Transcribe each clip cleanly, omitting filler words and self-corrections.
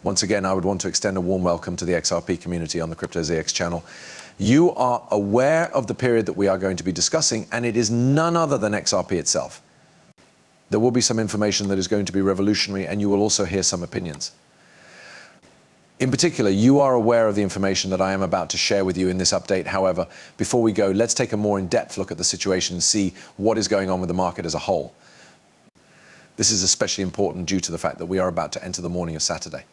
Once again, I would want to extend a warm welcome to the XRP community on the Us.Thankx channel. You are aware of the period that we are going to be discussing, and it is none other than XRP itself. There will be some information that is going to be revolutionary, and you will also hear some opinions. In particular, you are aware of the information that I am about to share with you in this update. However, before we go, let's take a more in-depth look at the situation and see what is going on with the market as a whole. This is especially important due to the fact that we are about to enter the morning of Saturday.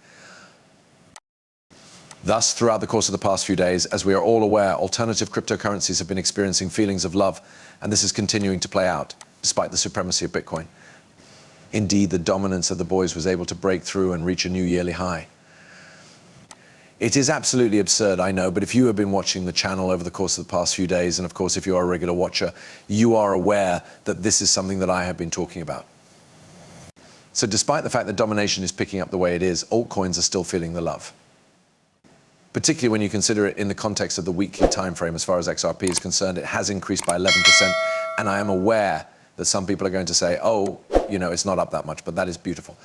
Thus, throughout the course of the past few days, as we are all aware, alternative cryptocurrencies have been experiencing feelings of love, and this is continuing to play out, despite the supremacy of Bitcoin. Indeed, the dominance of the boys was able to break through and reach a new yearly high. It is absolutely absurd, I know, but if you have been watching the channel over the course of the past few days, and of course if you are a regular watcher, you are aware that this is something that I have been talking about. So despite the fact that domination is picking up the way it is, altcoins are still feeling the love. Particularly when you consider it in the context of the weekly time frame as far as XRP is concerned, it has increased by 11%, and I am aware that some people are going to say, oh, you know, it's not up that much, but that is beautiful.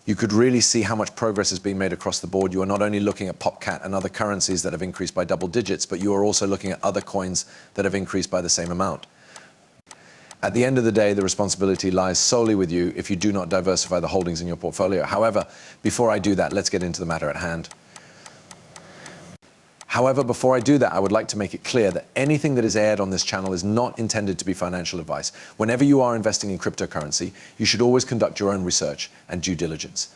You could really see how much progress is being made across the board. You are not only looking at PopCat and other currencies that have increased by double digits, but you are also looking at other coins that have increased by the same amount. At the end of the day, the responsibility lies solely with you if you do not diversify the holdings in your portfolio. However, before I do that, let's get into the matter at hand. However, before I do that, I would like to make it clear that anything that is aired on this channel is not intended to be financial advice. Whenever you are investing in cryptocurrency, you should always conduct your own research and due diligence.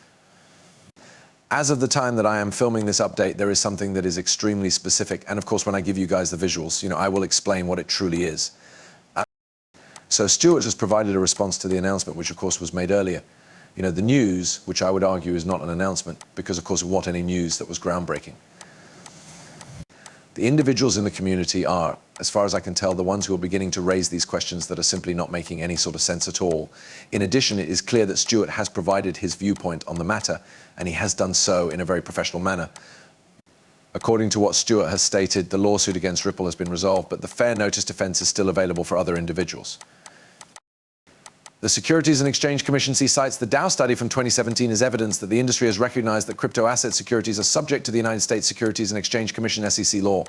As of the time that I am filming this update, there is something that is extremely specific. And of course, when I give you guys the visuals, I will explain what it truly is. So Stuart has provided a response to the announcement, which of course was made earlier. The news, which I would argue is not an announcement, because of course it wasn't any news that was groundbreaking. The individuals in the community are, as far as I can tell, the ones who are beginning to raise these questions that are simply not making any sort of sense at all. In addition, it is clear that Stuart has provided his viewpoint on the matter, and he has done so in a very professional manner. According to what Stuart has stated, the lawsuit against Ripple has been resolved, but the fair notice defense is still available for other individuals. The Securities and Exchange Commission cites the Dow study from 2017 as evidence that the industry has recognized that crypto asset securities are subject to the United States Securities and Exchange Commission SEC law.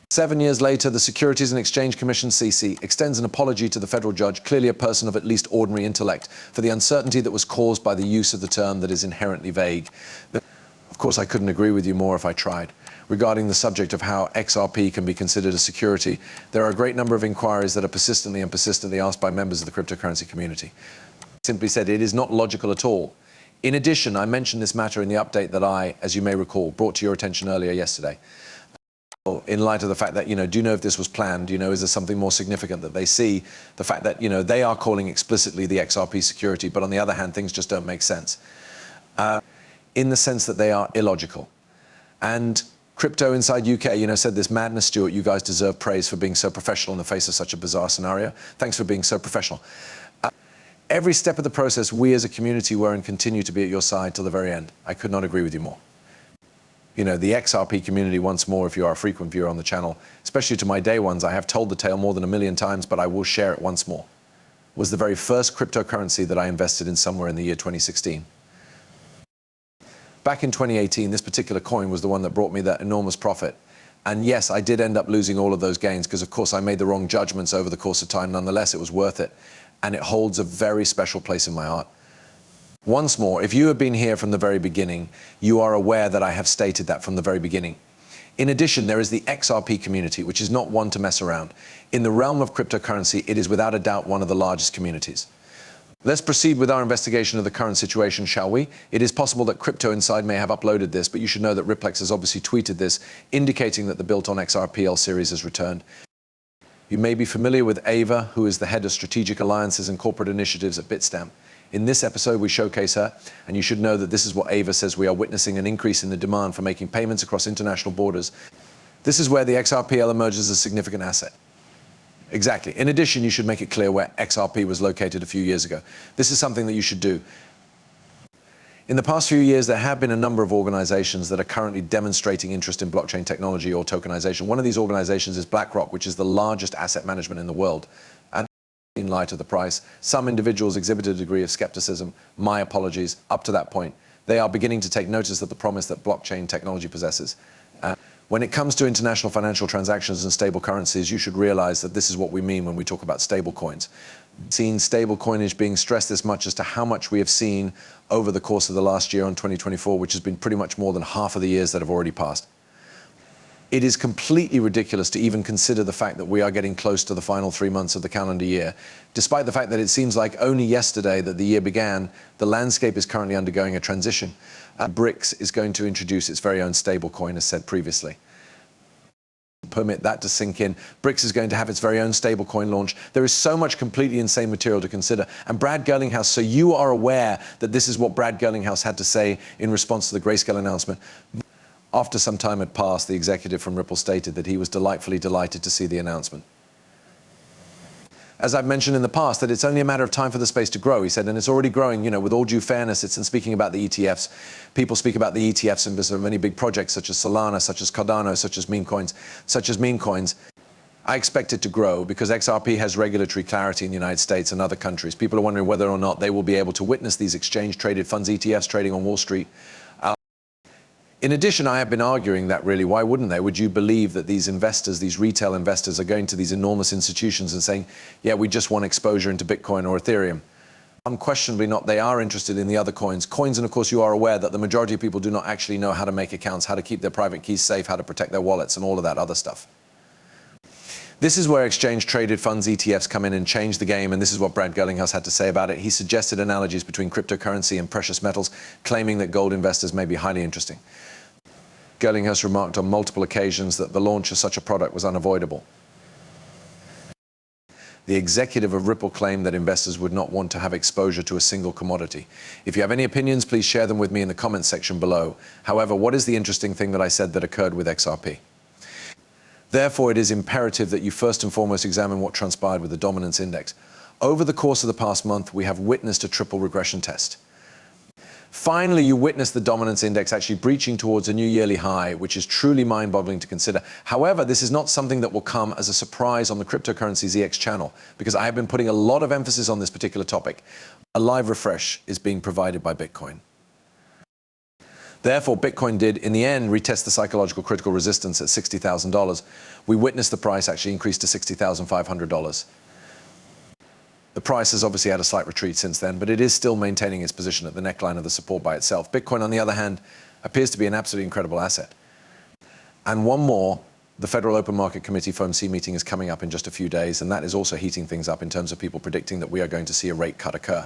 7 years later, the Securities and Exchange Commission CC extends an apology to the federal judge, clearly a person of at least ordinary intellect, for the uncertainty that was caused by the use of the term that is inherently vague. Of course, I couldn't agree with you more if I tried. Regarding the subject of how XRP can be considered a security, there are a great number of inquiries that are persistently asked by members of the cryptocurrency community. Simply said, it is not logical at all. In addition, I mentioned this matter in the update that I, as you may recall, brought to your attention earlier yesterday. In light of the fact that, do you know if this was planned? Is there something more significant that they see? The fact that, they are calling explicitly the XRP security, but on the other hand, things just don't make sense. In the sense that they are illogical. And Crypto Inside UK, said this madness, Stuart, you guys deserve praise for being so professional in the face of such a bizarre scenario. Thanks for being so professional. Every step of the process, we as a community were and continue to be at your side till the very end. I could not agree with you more. The XRP community, once more, if you are a frequent viewer on the channel, especially to my day ones, I have told the tale more than 1 million times, but I will share it once more, was the very first cryptocurrency that I invested in somewhere in the year 2016. Back in 2018, this particular coin was the one that brought me that enormous profit. And yes, I did end up losing all of those gains because, of course, I made the wrong judgments over the course of time. Nonetheless, it was worth it. And it holds a very special place in my heart. Once more, if you have been here from the very beginning, you are aware that I have stated that from the very beginning. In addition, there is the XRP community, which is not one to mess around. In the realm of cryptocurrency, it is without a doubt one of the largest communities. Let's proceed with our investigation of the current situation, shall we? It is possible that Crypto Inside may have uploaded this, but you should know that Riplex has obviously tweeted this, indicating that the Built on XRPL series has returned. You may be familiar with Ava, who is the head of strategic alliances and corporate initiatives at Bitstamp. In this episode, we showcase her, and you should know that this is what Ava says: we are witnessing an increase in the demand for making payments across international borders. This is where the XRPL emerges as a significant asset. Exactly. In addition, you should make it clear where XRP was located a few years ago. This is something that you should do. In the past few years, there have been a number of organizations that are currently demonstrating interest in blockchain technology or tokenization. One of these organizations is BlackRock, which is the largest asset management in the world. And in light of the price, some individuals exhibited a degree of skepticism. My apologies. Up to that point, They are beginning to take notice of the promise that blockchain technology possesses. When it comes to international financial transactions and stable currencies, you should realize that this is what we mean when we talk about stable coins. Seen stable coinage being stressed this much as to how much we have seen over the course of the last year on 2024, which has been pretty much more than half of the years that have already passed. It is completely ridiculous to even consider the fact that we are getting close to the final 3 months of the calendar year. Despite the fact that it seems like only yesterday that the year began, the landscape is currently undergoing a transition. BRICS is going to introduce its very own stable coin, as said previously. Permit that to sink in. BRICS is going to have its very own stablecoin launch. There is so much completely insane material to consider. And Brad Gerlinghouse, so you are aware that this is what Brad Gerlinghouse had to say in response to the Grayscale announcement. After some time had passed, the executive from Ripple stated that he was delightfully delighted to see the announcement. As I've mentioned in the past, that it's only a matter of time for the space to grow, he said, and it's already growing, with all due fairness. It's in speaking about the ETFs. People speak about the ETFs and so many big projects such as Solana, such as Cardano, such as meme coins. I expect it to grow because XRP has regulatory clarity in the United States and other countries. People are wondering whether or not they will be able to witness these exchange-traded funds, ETFs trading on Wall Street. In addition, I have been arguing that really, why wouldn't they? Would you believe that these investors, these retail investors, are going to these enormous institutions and saying, yeah, we just want exposure into Bitcoin or Ethereum? Unquestionably not. They are interested in the other coins. And of course, you are aware that the majority of people do not actually know how to make accounts, how to keep their private keys safe, how to protect their wallets, and all of that other stuff. This is where exchange-traded funds, ETFs, come in and change the game, and this is what Brad Gerlinghouse had to say about it. He suggested analogies between cryptocurrency and precious metals, claiming that gold investors may be highly interesting. Gerlinghouse remarked on multiple occasions that the launch of such a product was unavoidable. The executive of Ripple claimed that investors would not want to have exposure to a single commodity. If you have any opinions, please share them with me in the comments section below. However, what is the interesting thing that I said that occurred with XRP? Therefore, it is imperative that you first and foremost examine what transpired with the dominance index. Over the course of the past month, we have witnessed a triple regression test. Finally, you witness the dominance index actually breaching towards a new yearly high, which is truly mind-boggling to consider. However, this is not something that will come as a surprise on the Cryptocurrency ZX channel, because I have been putting a lot of emphasis on this particular topic. A live refresh is being provided by Bitcoin. Therefore, Bitcoin did, in the end, retest the psychological critical resistance at $60,000. We witnessed the price actually increase to $60,500. The price has obviously had a slight retreat since then, but it is still maintaining its position at the neckline of the support by itself. Bitcoin, on the other hand, appears to be an absolutely incredible asset. And one more, the Federal Open Market Committee FOMC meeting is coming up in just a few days, and that is also heating things up in terms of people predicting that we are going to see a rate cut occur.